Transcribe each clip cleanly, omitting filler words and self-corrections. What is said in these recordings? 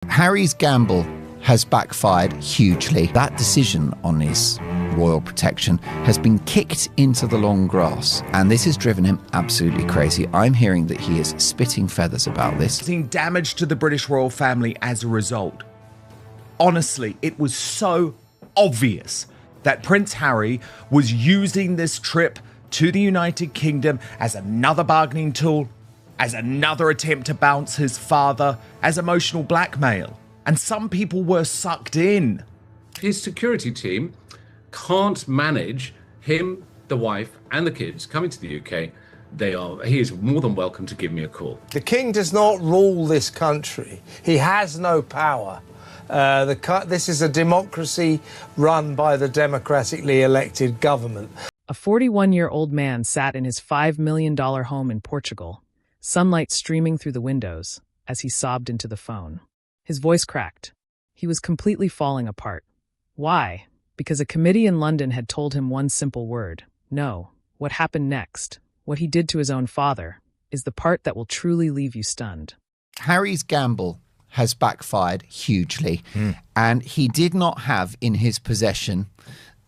Harry's gamble has backfired hugely. That decision on his royal protection has been kicked into the long grass, and this has driven him absolutely crazy. I'm hearing that he is spitting feathers about this. Seeing damage to the British royal family as a result. Honestly, it was so obvious that Prince Harry was using this trip to the United Kingdom as another bargaining tool, as another attempt to bounce his father, as emotional blackmail. And some people were sucked in. His security team can't manage him, the wife, and the kids coming to the UK. He is more than welcome to give me a call. The king does not rule this country. He has no power. This is a democracy run by the democratically elected government. A 41-year-old man sat in his $5 million home in Portugal, sunlight streaming through the windows, as he sobbed into the phone. His voice cracked. He was completely falling apart. Why? Because a committee in London had told him one simple word: no. What happened next, what he did to his own father, is the part that will truly leave you stunned. Harry's gamble has backfired hugely, and he did not have in his possession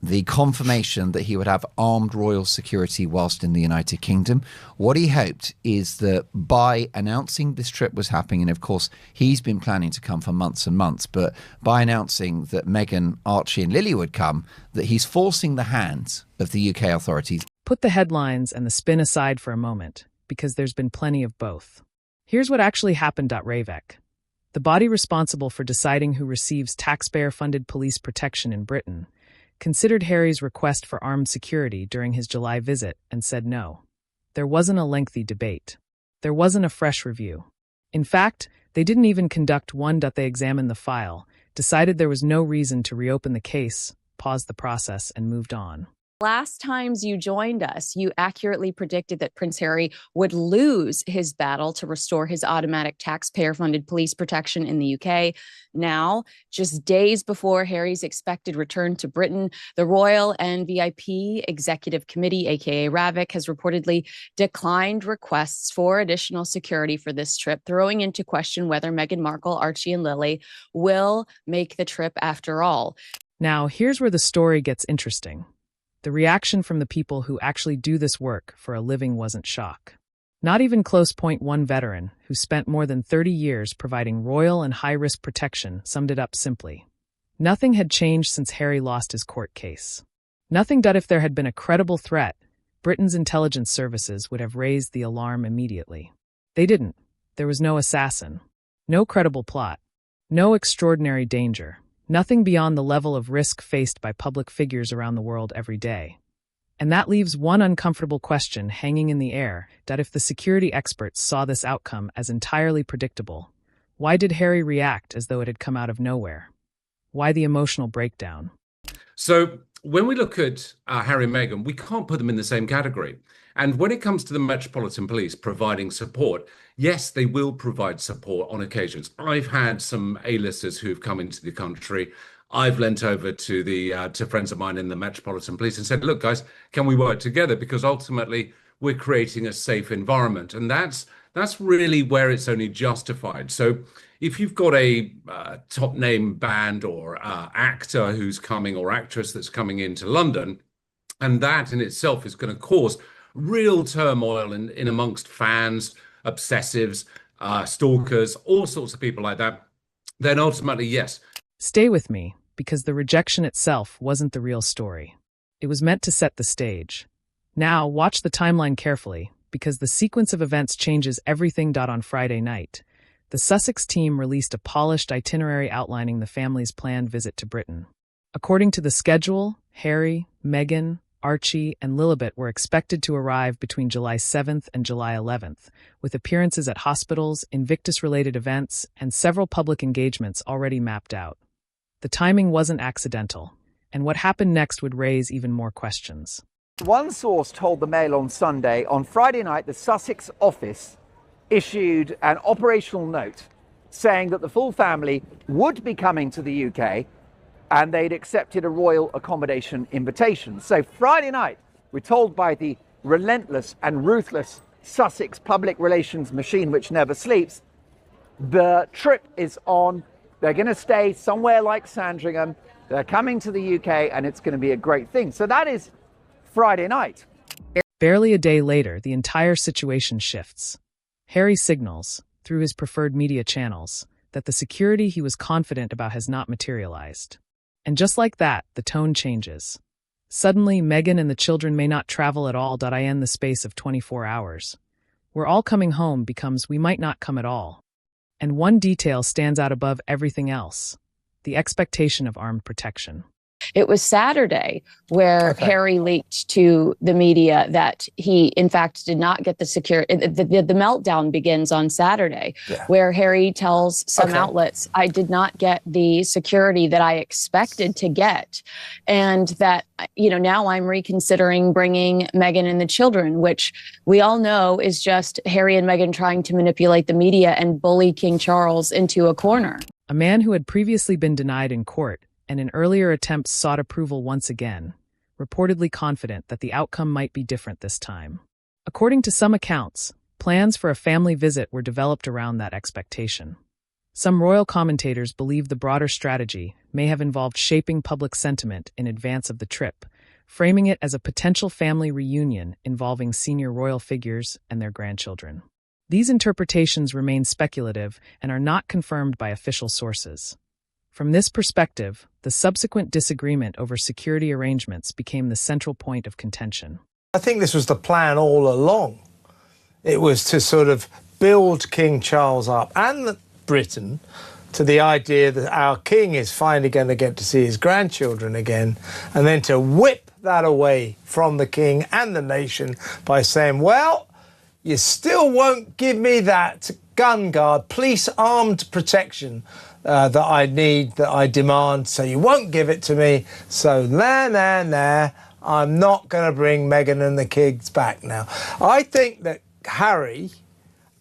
the confirmation that he would have armed royal security whilst in the United Kingdom. What he hoped is that by announcing this trip was happening, and of course he's been planning to come for months and months, but by announcing that Meghan, Archie and Lily would come, that he's forcing the hand of the UK authorities. Put the headlines and the spin aside for a moment, because there's been plenty of both. Here's what actually happened. RAVEC, the body responsible for deciding who receives taxpayer-funded police protection in Britain, considered Harry's request for armed security during his July visit and said no. There wasn't a lengthy debate. There wasn't a fresh review. In fact, they didn't even conduct one. They examined the file, decided there was no reason to reopen the case, paused the process, and moved on. Last times you joined us, you accurately predicted that Prince Harry would lose his battle to restore his automatic taxpayer-funded police protection in the UK. Now, just days before Harry's expected return to Britain, the Royal and VIP Executive Committee, aka RAVEC, has reportedly declined requests for additional security for this trip, throwing into question whether Meghan Markle, Archie, and Lily will make the trip after all. Now, here's where the story gets interesting. The reaction from the people who actually do this work for a living wasn't shock. Not even close. One veteran, who spent more than 30 years providing royal and high-risk protection, summed it up simply. Nothing had changed since Harry lost his court case. Nothing. If there had been a credible threat, Britain's intelligence services would have raised the alarm immediately. They didn't. There was no assassin, no credible plot, no extraordinary danger. Nothing beyond the level of risk faced by public figures around the world every day. And that leaves one uncomfortable question hanging in the air: that if the security experts saw this outcome as entirely predictable, why did Harry react as though it had come out of nowhere? Why the emotional breakdown? So when we look at Harry and Meghan, we can't put them in the same category. And when it comes to the Metropolitan Police providing support, yes, they will provide support on occasions. I've had some A-listers who've come into the country. I've lent over to friends of mine in the Metropolitan Police and said, look, guys, can we work together? Because ultimately we're creating a safe environment. And that's really where it's only justified. So if you've got a top name band or actor who's coming, or actress that's coming into London, and that in itself is going to cause real turmoil in amongst fans, obsessives, stalkers, all sorts of people like that, then ultimately, yes. Stay with me, because the rejection itself wasn't the real story. It was meant to set the stage. Now, watch the timeline carefully, because the sequence of events changes everything. On Friday night, the Sussex team released a polished itinerary outlining the family's planned visit to Britain. According to the schedule, Harry, Meghan, Archie, and Lilibet were expected to arrive between July 7th and July 11th, with appearances at hospitals, Invictus-related events, and several public engagements already mapped out. The timing wasn't accidental, and what happened next would raise even more questions. One source told the Mail on Sunday, on Friday night, the Sussex office issued an operational note saying that the full family would be coming to the UK, and they'd accepted a royal accommodation invitation. So Friday night, we're told by the relentless and ruthless Sussex public relations machine, which never sleeps, the trip is on They're going to stay somewhere like Sandringham. They're coming to the UK, and it's going to be a great thing. So that is Friday night. Barely a day later, the entire situation shifts. Harry signals, through his preferred media channels, that the security he was confident about has not materialized. And just like that, the tone changes. Suddenly, Meghan and the children may not travel at all. In the space of 24 hours. We're all coming home becomes we might not come at all. And one detail stands out above everything else: the expectation of armed protection. It was Saturday where Harry leaked to the media that he, in fact, did not get the security. The meltdown begins on Saturday, where Harry tells some outlets, I did not get the security that I expected to get. And that, now I'm reconsidering bringing Meghan and the children, which we all know is just Harry and Meghan trying to manipulate the media and bully King Charles into a corner. A man who had previously been denied in court and in earlier attempts sought approval once again, reportedly confident that the outcome might be different this time. According to some accounts, plans for a family visit were developed around that expectation. Some royal commentators believe the broader strategy may have involved shaping public sentiment in advance of the trip, framing it as a potential family reunion involving senior royal figures and their grandchildren. These interpretations remain speculative and are not confirmed by official sources. From this perspective, the subsequent disagreement over security arrangements became the central point of contention. I think this was the plan all along. It was to sort of build King Charles up and Britain to the idea that our king is finally going to get to see his grandchildren again, and then to whip that away from the king and the nation by saying, well, you still won't give me that gun guard, police armed protection that I need, that I demand, so you won't give it to me. So I'm not going to bring Meghan and the kids back now. I think that Harry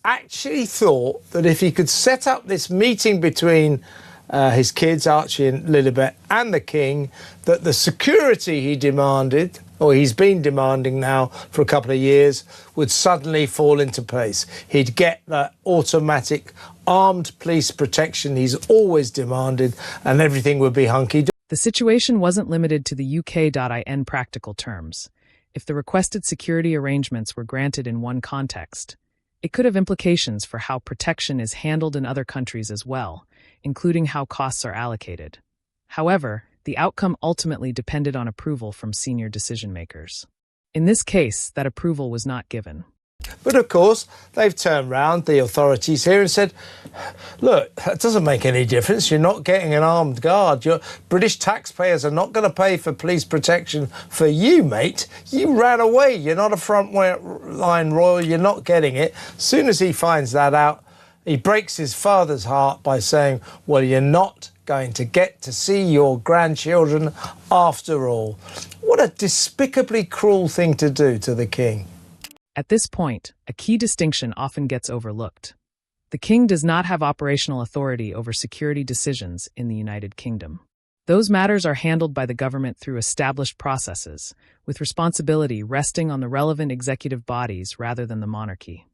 actually thought that if he could set up this meeting between his kids, Archie and Lilibet, and the king, that the security he demanded, or he's been demanding now for a couple of years, would suddenly fall into place. He'd get that automatic armed police protection he's always demanded, and everything would be hunky-dory. The situation wasn't limited to the UK.in practical terms. If the requested security arrangements were granted in one context, it could have implications for how protection is handled in other countries as well, including how costs are allocated. However, the outcome ultimately depended on approval from senior decision-makers. In this case, that approval was not given. But of course, they've turned round, the authorities here, and said, look, that doesn't make any difference. You're not getting an armed guard. Your British taxpayers are not going to pay for police protection for you, mate. You ran away. You're not a front-line royal. You're not getting it. As soon as he finds that out, he breaks his father's heart by saying, well, you're not going to get to see your grandchildren after all. What a despicably cruel thing to do to the king. At this point, a key distinction often gets overlooked. The king does not have operational authority over security decisions in the United Kingdom. Those matters are handled by the government through established processes, with responsibility resting on the relevant executive bodies rather than the monarchy.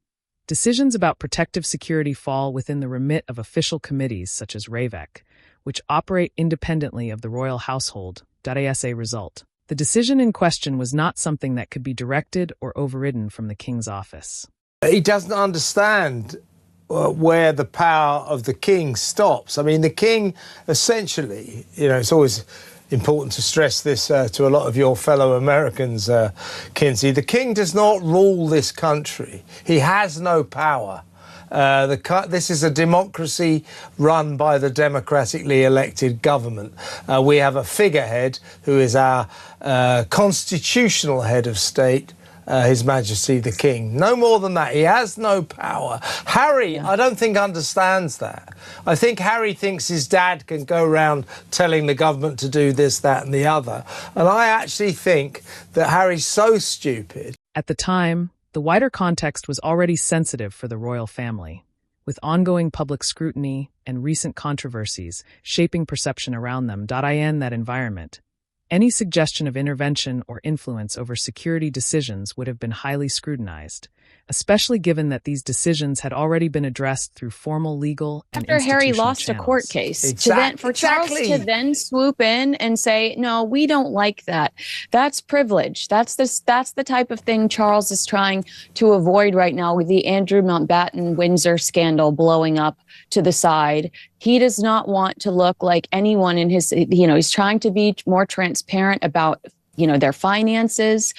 Decisions about protective security fall within the remit of official committees such as RAVEC, which operate independently of the royal household. As a result, the decision in question was not something that could be directed or overridden from the king's office. He doesn't understand where the power of the king stops. I mean, the king essentially, it's always important to stress this to a lot of your fellow Americans, Kinsey. The king does not rule this country. He has no power. This is a democracy run by the democratically elected government. We have a figurehead who is our constitutional head of state, His Majesty the King. No more than that. He has no power. Harry, I don't think, understands that. I think Harry thinks his dad can go around telling the government to do this, that and the other. And I actually think that Harry's so stupid. At the time, the wider context was already sensitive for the royal family, with ongoing public scrutiny and recent controversies shaping perception around them. In that environment, Any suggestion of intervention or influence over security decisions would have been highly scrutinized, especially given that these decisions had already been addressed through formal legal and After Harry institutional lost channels. a court case, Exactly. Charles to then swoop in and say, "No, we don't like that. That's privilege. That's the type of thing Charles is trying to avoid right now with the Andrew Mountbatten Windsor scandal blowing up to the side. He does not want to look like anyone in his, he's trying to be more transparent about, their finances."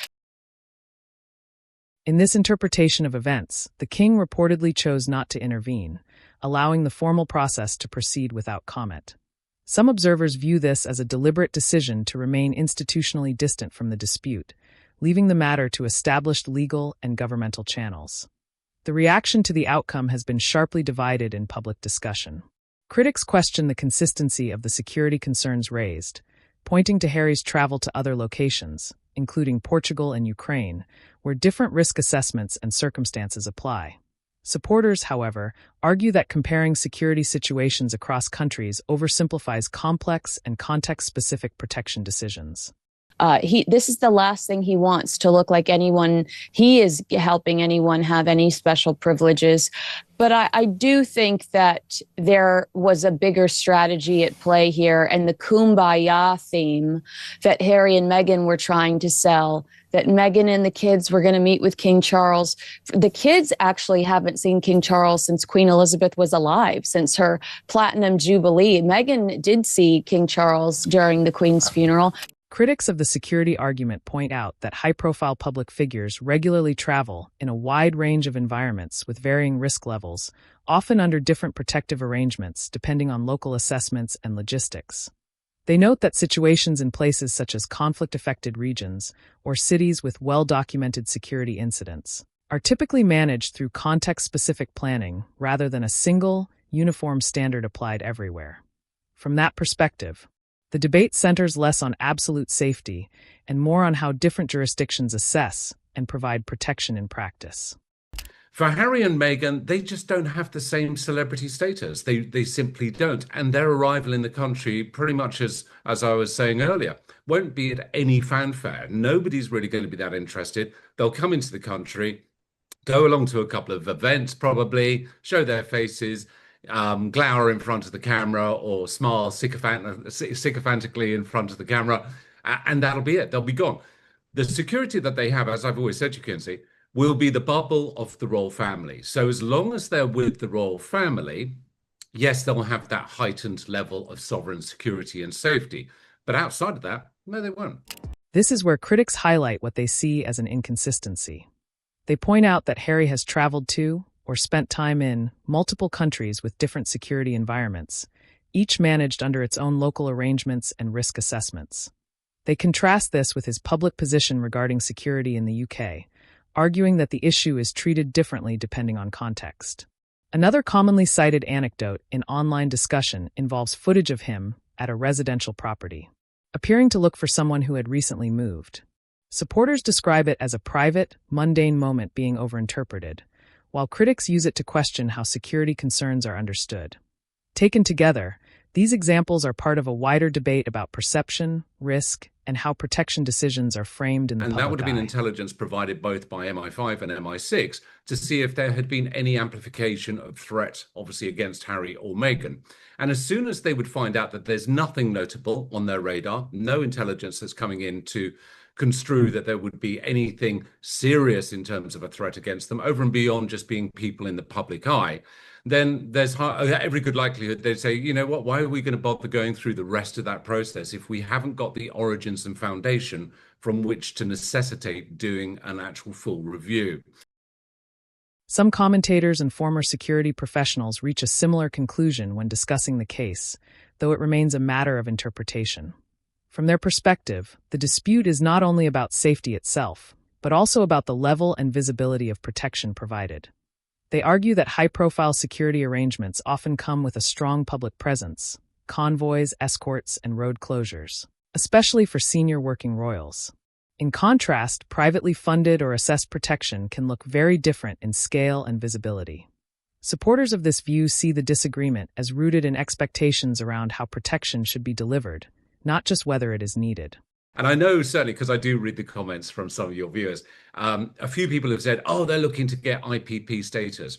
In this interpretation of events, the king reportedly chose not to intervene, allowing the formal process to proceed without comment. Some observers view this as a deliberate decision to remain institutionally distant from the dispute, leaving the matter to established legal and governmental channels. The reaction to the outcome has been sharply divided in public discussion. Critics question the consistency of the security concerns raised, pointing to Harry's travel to other locations, including Portugal and Ukraine, where different risk assessments and circumstances apply. Supporters, however, argue that comparing security situations across countries oversimplifies complex and context-specific protection decisions. This is the last thing he wants, to look like he is helping anyone have any special privileges. But I do think that there was a bigger strategy at play here, and the kumbaya theme that Harry and Meghan were trying to sell, that Meghan and the kids were going to meet with King Charles. The kids actually haven't seen King Charles since Queen Elizabeth was alive, since her Platinum Jubilee. Meghan did see King Charles during the Queen's funeral. Critics of the security argument point out that high-profile public figures regularly travel in a wide range of environments with varying risk levels, often under different protective arrangements depending on local assessments and logistics. They note that situations in places such as conflict-affected regions or cities with well-documented security incidents are typically managed through context-specific planning rather than a single, uniform standard applied everywhere. From that perspective, the debate centers less on absolute safety and more on how different jurisdictions assess and provide protection in practice. For Harry and Meghan, they just don't have the same celebrity status. They simply don't. And their arrival in the country, pretty much as I was saying earlier, won't be at any fanfare. Nobody's really going to be that interested. They'll come into the country, go along to a couple of events probably, show their faces, glower in front of the camera or smile sycophantically in front of the camera, and that'll be it. They'll be gone. The security that they have, as I've always said, you can see, will be the bubble of the royal family. So as long as they're with the royal family, yes, they'll have that heightened level of sovereign security and safety. But outside of that, no, they won't. This is where critics highlight what they see as an inconsistency. They point out that Harry has traveled to or spent time in multiple countries with different security environments, each managed under its own local arrangements and risk assessments. They contrast this with his public position regarding security in the UK, arguing that the issue is treated differently depending on context. Another commonly cited anecdote in online discussion involves footage of him at a residential property, appearing to look for someone who had recently moved. Supporters describe it as a private, mundane moment being overinterpreted, while critics use it to question how security concerns are understood. Taken together, these examples are part of a wider debate about perception, risk, and how protection decisions are framed in the public eye. And that would have been intelligence provided both by MI5 and MI6 to see if there had been any amplification of threat, obviously against Harry or Meghan. And as soon as they would find out that there's nothing notable on their radar, no intelligence that's coming in to construe that there would be anything serious in terms of a threat against them over and beyond just being people in the public eye, then there's every good likelihood they'd say, you know what, why are we going to bother going through the rest of that process if we haven't got the origins and foundation from which to necessitate doing an actual full review? Some commentators and former security professionals reach a similar conclusion when discussing the case, though it remains a matter of interpretation. From their perspective, the dispute is not only about safety itself, but also about the level and visibility of protection provided. They argue that high-profile security arrangements often come with a strong public presence, convoys, escorts, and road closures, especially for senior working royals. In contrast, privately funded or assessed protection can look very different in scale and visibility. Supporters of this view see the disagreement as rooted in expectations around how protection should be delivered, not just whether it is needed. And I know certainly because I do read the comments from some of your viewers, a few people have said, oh, they're looking to get IPP status.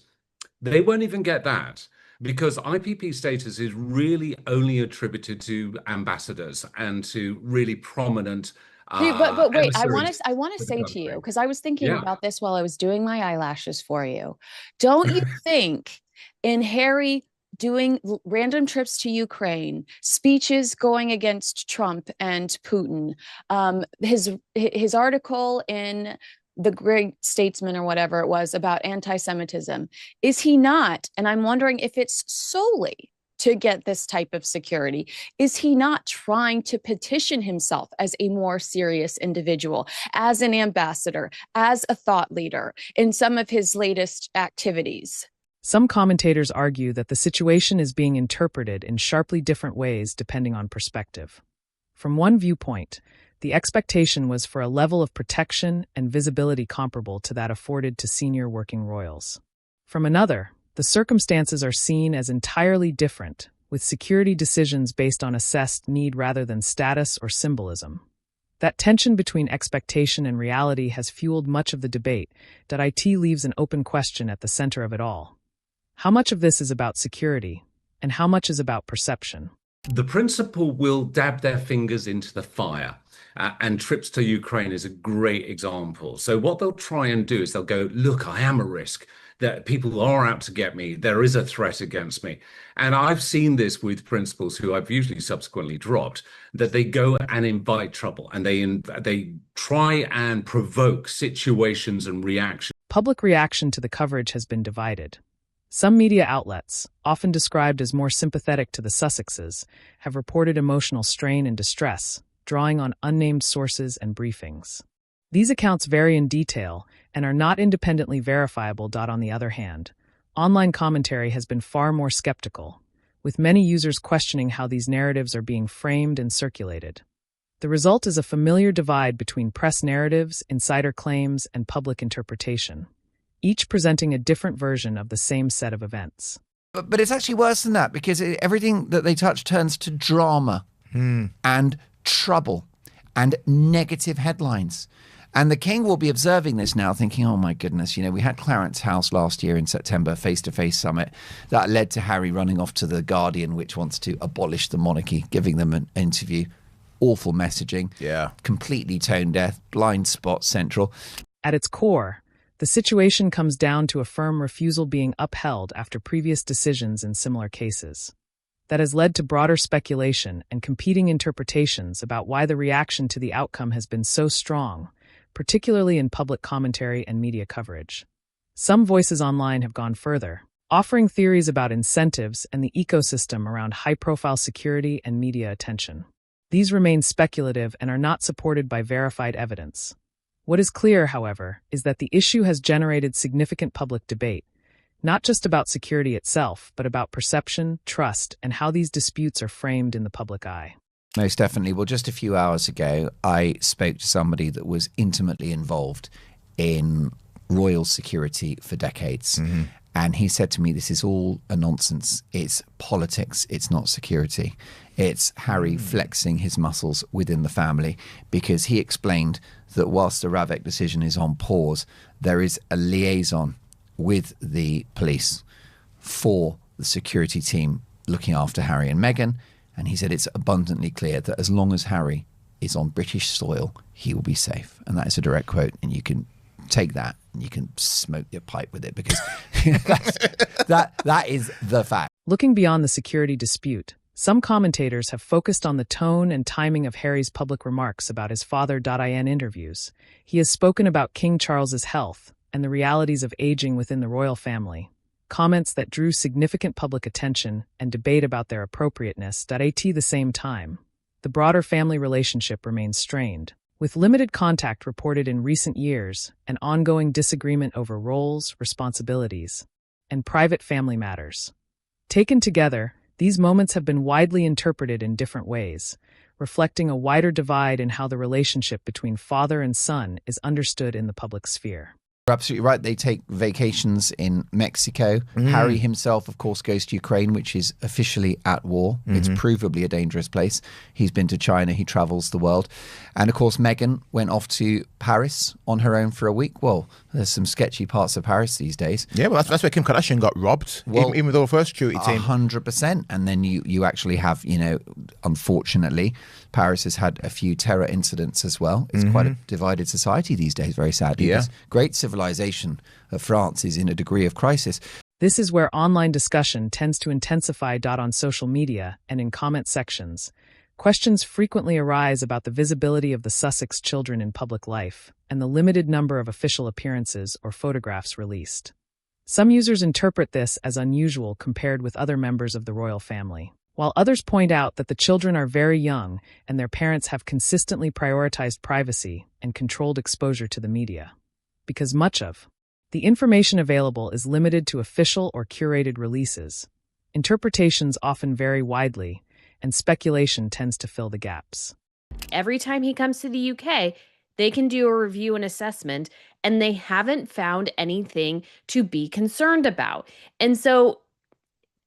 They won't even get that because IPP status is really only attributed to ambassadors and to really prominent But wait, emissaries I want to for the say to you, country. because I was thinking Yeah. about this while I was doing my eyelashes for you. Don't you think in Harry doing random trips to Ukraine, speeches going against Trump and Putin, his article in the Great Statesman or whatever it was about anti-Semitism, is he not? And I'm wondering if it's solely to get this type of security. Is he not trying to petition himself as a more serious individual, as an ambassador, as a thought leader in some of his latest activities? Some commentators argue that the situation is being interpreted in sharply different ways depending on perspective. From one viewpoint, the expectation was for a level of protection and visibility comparable to that afforded to senior working royals. From another, the circumstances are seen as entirely different, with security decisions based on assessed need rather than status or symbolism. That tension between expectation and reality has fueled much of the debate. It leaves an open question at the center of it all. How much of this is about security, and how much is about perception? The principal will dab their fingers into the fire, and trips to Ukraine is a great example. So what they'll try and do is they'll go, look, I am a risk, that people are out to get me. There is a threat against me. And I've seen this with principals who I've usually subsequently dropped, that they go and invite trouble and they try and provoke situations and reactions. Public reaction to the coverage has been divided. Some media outlets, often described as more sympathetic to the Sussexes, have reported emotional strain and distress, drawing on unnamed sources and briefings. These accounts vary in detail and are not independently verifiable. On the other hand, online commentary has been far more skeptical, with many users questioning how these narratives are being framed and circulated. The result is a familiar divide between press narratives, insider claims, and public interpretation, each presenting a different version of the same set of events. But it's actually worse than that, because everything that they touch turns to drama and trouble and negative headlines. And the king will be observing this now, thinking, oh my goodness, we had Clarence House last year in September, face-to-face summit, that led to Harry running off to The Guardian, which wants to abolish the monarchy, giving them an interview. Awful messaging. Yeah. Completely tone deaf, blind spot central. At its core, the situation comes down to a firm refusal being upheld after previous decisions in similar cases. That has led to broader speculation and competing interpretations about why the reaction to the outcome has been so strong, particularly in public commentary and media coverage. Some voices online have gone further, offering theories about incentives and the ecosystem around high-profile security and media attention. These remain speculative and are not supported by verified evidence. What is clear, however, is that the issue has generated significant public debate, not just about security itself, but about perception, trust, and how these disputes are framed in the public eye. Most definitely. Well, just a few hours ago, I spoke to somebody that was intimately involved in royal security for decades. Mm-hmm. And he said to me, this is all a nonsense. It's politics. It's not security. It's Harry flexing his muscles within the family, because he explained that whilst the RAVEC decision is on pause, there is a liaison with the police for the security team looking after Harry and Meghan. And he said it's abundantly clear that as long as Harry is on British soil, he will be safe. And that is a direct quote. And you can take that and you can smoke your pipe with it, because that is the fact. Looking beyond the security dispute, some commentators have focused on the tone and timing of Harry's public remarks about his father.in interviews. He has spoken about King Charles's health and the realities of aging within the royal family, comments that drew significant public attention and debate about their appropriateness. At the same time, the broader family relationship remains strained, with limited contact reported in recent years and ongoing disagreement over roles, responsibilities, and private family matters. Taken together, these moments have been widely interpreted in different ways, reflecting a wider divide in how the relationship between father and son is understood in the public sphere. You're absolutely right. They take vacations in Mexico. Harry himself, of course, goes to Ukraine, which is officially at war. It's provably a dangerous place. He's been to China. He travels the world. And, of course, Meghan went off to Paris on her own for a week. Well, there's some sketchy parts of Paris these days. Yeah, well, that's where Kim Kardashian got robbed, Well, even with our first security team. 100%. And then you actually have, unfortunately, Paris has had a few terror incidents as well. It's quite a divided society these days, very sadly. Yeah. This great civilization of France is in a degree of crisis. This is where online discussion tends to intensify. On social media and in comment sections, questions frequently arise about the visibility of the Sussex children in public life and the limited number of official appearances or photographs released. Some users interpret this as unusual compared with other members of the royal family, while others point out that the children are very young and their parents have consistently prioritized privacy and controlled exposure to the media. Because much of the information available is limited to official or curated releases, interpretations often vary widely, and speculation tends to fill the gaps. Every time he comes to the UK, they can do a review and assessment, and they haven't found anything to be concerned about. And so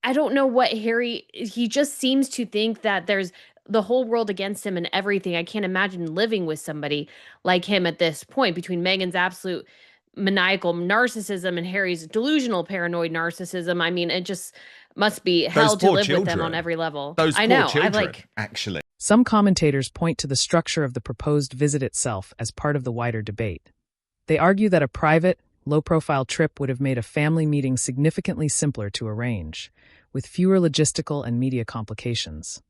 I don't know what he just seems to think that there's the whole world against him and everything. I can't imagine living with somebody like him at this point, between Meghan's absolute maniacal narcissism and Harry's delusional paranoid narcissism. I mean, it just must be hell to live with them on every level. Those I poor know. children, actually. Some commentators point to the structure of the proposed visit itself as part of the wider debate. They argue that a private, low-profile trip would have made a family meeting significantly simpler to arrange, with fewer logistical and media complications.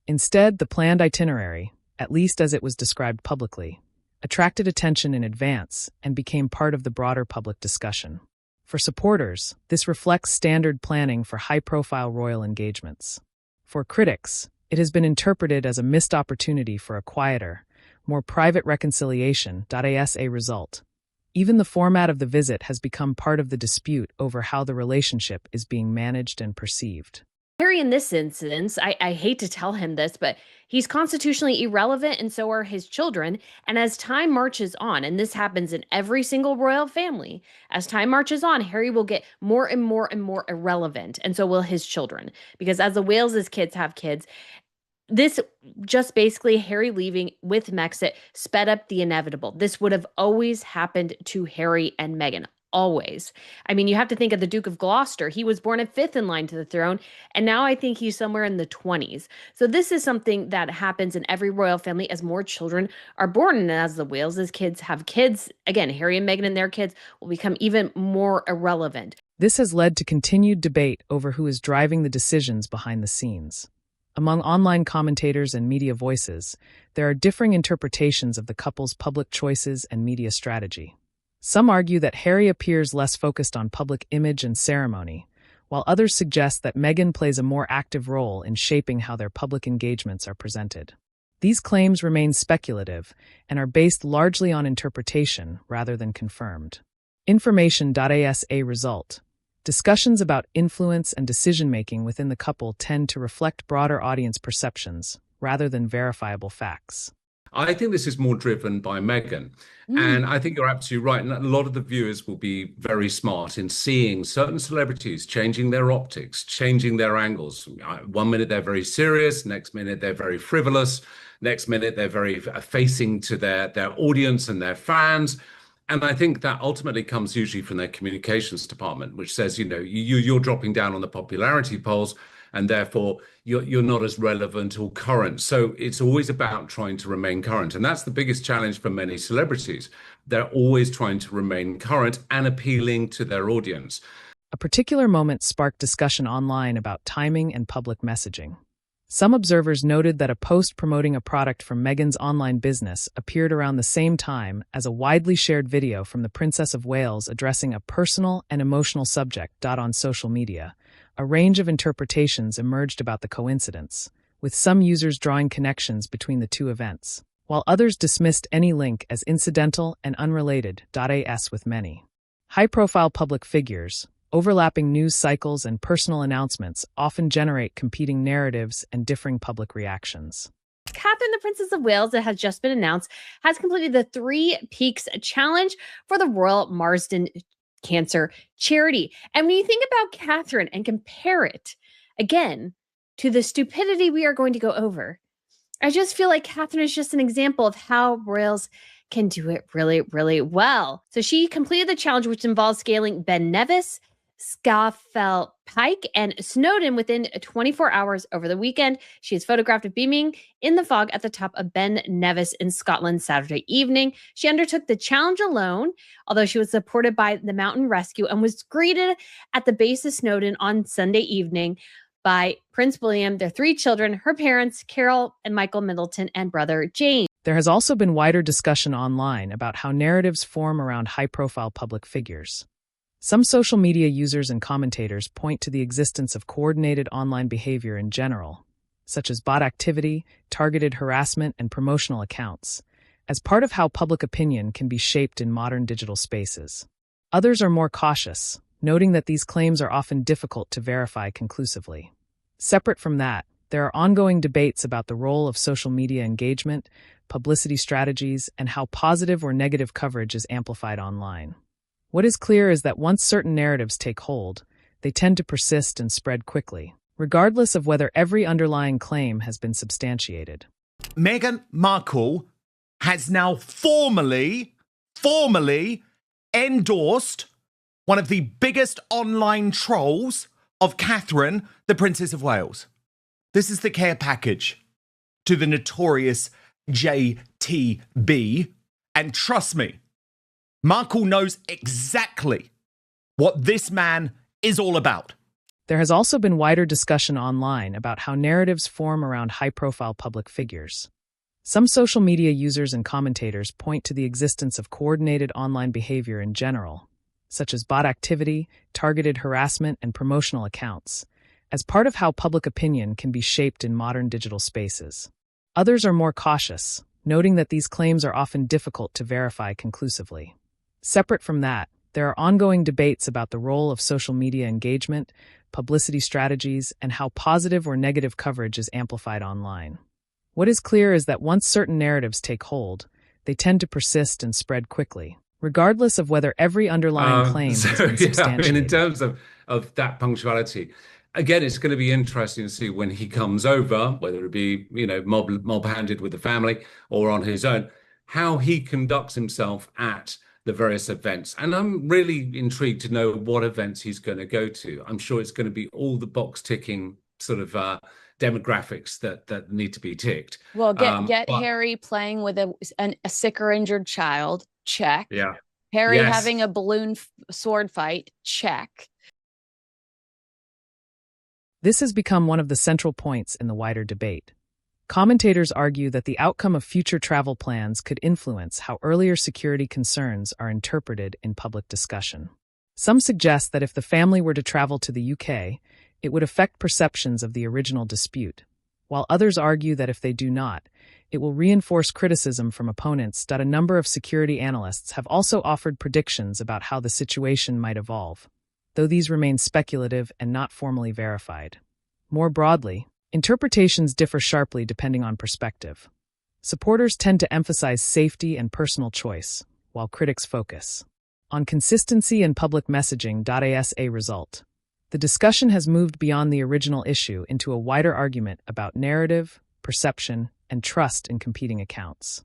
Instead, the planned itinerary, at least as it was described publicly, attracted attention in advance and became part of the broader public discussion. For supporters, this reflects standard planning for high-profile royal engagements. For critics, it has been interpreted as a missed opportunity for a quieter, more private reconciliation. As a result, even the format of the visit has become part of the dispute over how the relationship is being managed and perceived. Harry, in this instance, I hate to tell him this, but he's constitutionally irrelevant, and so are his children. And as time marches on, and this happens in every single royal family, as time marches on, Harry will get more and more and more irrelevant, and so will his children. Because as the Wales's kids have kids, this just basically Harry leaving with Mexit sped up the inevitable. This would have always happened to Harry and Meghan. Always. I mean, you have to think of the Duke of Gloucester. He was born at 5th in line to the throne, and now I think he's somewhere in the 20s. So this is something that happens in every royal family as more children are born, and as the Wales's kids have kids, again, Harry and Meghan and their kids will become even more irrelevant. This has led to continued debate over who is driving the decisions behind the scenes. Among online commentators and media voices, there are differing interpretations of the couple's public choices and media strategy. Some argue that Harry appears less focused on public image and ceremony, while others suggest that Meghan plays a more active role in shaping how their public engagements are presented. These claims remain speculative and are based largely on interpretation rather than confirmed. Information. As a result, discussions about influence and decision-making within the couple tend to reflect broader audience perceptions rather than verifiable facts. I think this is more driven by Meghan. And I think you're absolutely right. And a lot of the viewers will be very smart in seeing certain celebrities changing their optics, changing their angles. 1 minute they're very serious, next minute they're very frivolous, next minute they're very facing to their audience and their fans. And I think that ultimately comes usually from their communications department, which says, you're dropping down on the popularity polls, and therefore you're not as relevant or current. So it's always about trying to remain current. And that's the biggest challenge for many celebrities. They're always trying to remain current and appealing to their audience. A particular moment sparked discussion online about timing and public messaging. Some observers noted that a post promoting a product from Meghan's online business appeared around the same time as a widely shared video from the Princess of Wales addressing a personal and emotional subject. On social media, a range of interpretations emerged about the coincidence, with some users drawing connections between the two events, while others dismissed any link as incidental and unrelated. As with many high-profile public figures, overlapping news cycles and personal announcements often generate competing narratives and differing public reactions. Catherine, the Princess of Wales, that has just been announced, has completed the 3 Peaks Challenge for the Royal Marsden Cancer Charity. And when you think about Catherine and compare it, again, to the stupidity we are going to go over, I just feel like Catherine is just an example of how royals can do it really, really well. So she completed the challenge, which involves scaling Ben Nevis, Scafell Pike, and Snowdon within 24 hours over the weekend. She is photographed of beaming in the fog at the top of Ben Nevis in Scotland Saturday evening. She undertook the challenge alone, although she was supported by the Mountain Rescue, and was greeted at the base of Snowdon on Sunday evening by Prince William, their 3 children, her parents, Carol and Michael Middleton, and brother James. There has also been wider discussion online about how narratives form around high-profile public figures. Some social media users and commentators point to the existence of coordinated online behavior in general, such as bot activity, targeted harassment, and promotional accounts, as part of how public opinion can be shaped in modern digital spaces. Others are more cautious, noting that these claims are often difficult to verify conclusively. Separate from that, there are ongoing debates about the role of social media engagement, publicity strategies, and how positive or negative coverage is amplified online. What is clear is that once certain narratives take hold, they tend to persist and spread quickly, regardless of whether every underlying claim has been substantiated. Meghan Markle has now formally endorsed one of the biggest online trolls of Catherine, the Princess of Wales. This is the care package to the notorious JTB. And trust me, Markle knows exactly what this man is all about. There has also been wider discussion online about how narratives form around high-profile public figures. Some social media users and commentators point to the existence of coordinated online behavior in general, such as bot activity, targeted harassment, and promotional accounts, as part of how public opinion can be shaped in modern digital spaces. Others are more cautious, noting that these claims are often difficult to verify conclusively. Separate from that, there are ongoing debates about the role of social media engagement, publicity strategies, and how positive or negative coverage is amplified online. What is clear is that once certain narratives take hold, they tend to persist and spread quickly, regardless of whether every underlying claim has been substantiated. In terms of that punctuality, again, it's going to be interesting to see when he comes over, whether it be, mob-handed with the family or on his own, how he conducts himself at the various events. And I'm really intrigued to know what events he's going to go to. I'm sure it's going to be all the box-ticking sort of demographics that need to be ticked. Well, get Harry playing with a sick or injured child. Check. Yeah. Harry having a balloon sword fight. Check. This has become one of the central points in the wider debate. Commentators argue that the outcome of future travel plans could influence how earlier security concerns are interpreted in public discussion. Some suggest that if the family were to travel to the UK, it would affect perceptions of the original dispute, while others argue that if they do not, it will reinforce criticism from opponents. A number of security analysts have also offered predictions about how the situation might evolve, though these remain speculative and not formally verified. More broadly, interpretations differ sharply depending on perspective. Supporters tend to emphasize safety and personal choice, while critics focus on consistency and public messaging. As a result, the discussion has moved beyond the original issue into a wider argument about narrative, perception, and trust in competing accounts.